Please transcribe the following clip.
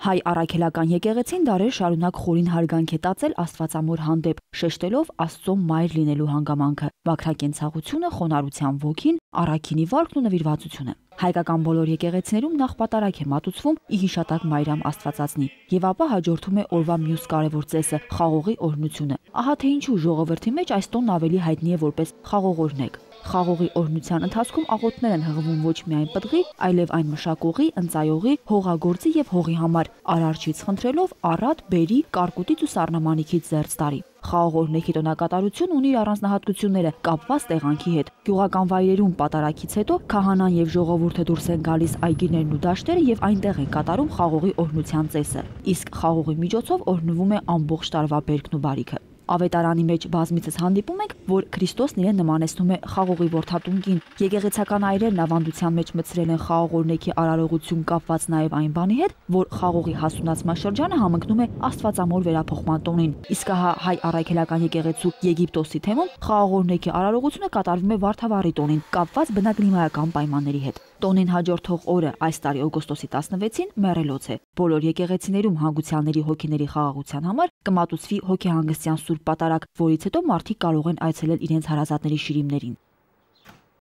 Հայ առաքելական եկեղեցին դարեր շարունակ խորին հարգանք է տածել Աստվածամոր հանդեպ, շեշտելով Աստծո մայր լինելու հանգամանքը, վաքրակենցաղությունը, խոնարհության ոգին, առաքինի վարքն ու նվիրվածությունը։ Հայկական բոլոր եկեղեցիներում նախ պատարագ է մատուցվում ի հիշատակ Մարիամ Աստվածածնի, եւ ապա հաջորդում է օրվա մյուս կարևոր ծեսը՝ խաղողի օրհնությունը։ Ահա թե ինչու ժողովրդի մեջ այս տոնն ավելի հայտնի է որպես խաղող օրհնեք։ Խաղողի օրհնության ընթացքում աղոթներ են հղվում ոչ միայն պտղի, այլև այն մշակողի, ընծայողի, հողագործի եւ հողի համար, արարչից խնդրելով առատ, բերի, կարկուտից ու սառնամանիքից զերծ տարի։ Խաղող օրհնեքի տոնակատարություն ունի իր առանձնահատկությունները կապված տեղանքի հետ։ Գյուղական վայրերում պատարագից հետո քահանան եւ ժողովուրդը դուրս են գալիս այգիներն ու դաշտերը եւ այնտեղ են կատարում խաղողի օրհնության ծեսը։ Իսկ խաղողի միջոցով օրհնվում է ամբողջ տարվա բերքն ու բարիքը։ Ավետարանի մեջ բազմիցս հանդիպում ենք, որ Քրիստոսն իրեն նմանեցնում է խաղողի որդատունկին։ Եկեղեցական այրերն ավանդության մեջ մտցրել են խաղող օրհնեքի արարողություն կապված նաև այն բանի հետ, որ խաղողի հասունացման շրջանը համընկնում է Աստվածամոր վերափոխման տոնին։ Իսկ ահա հայ առաքելական եկեղեցու Եգիպտոսի թեմում խաղող օրհնեքի արարողությունը կատարվում է Վարդավառի տոնին, կապված բնակլիմայական պայմանների հետ։ Տոնին հաջորդող օրը այս տարի օգոստոսի 16-ին մեռելոց է։ Բոլոր եկեղեցիներում հանգուցյալների հոգիների խաղաղության համար կմատուցվի հոգեհանգստյան սուրբ պատարագ, որից հետո մարդիկ կարող են այցելել իրենց հարազատների շիրիմներին։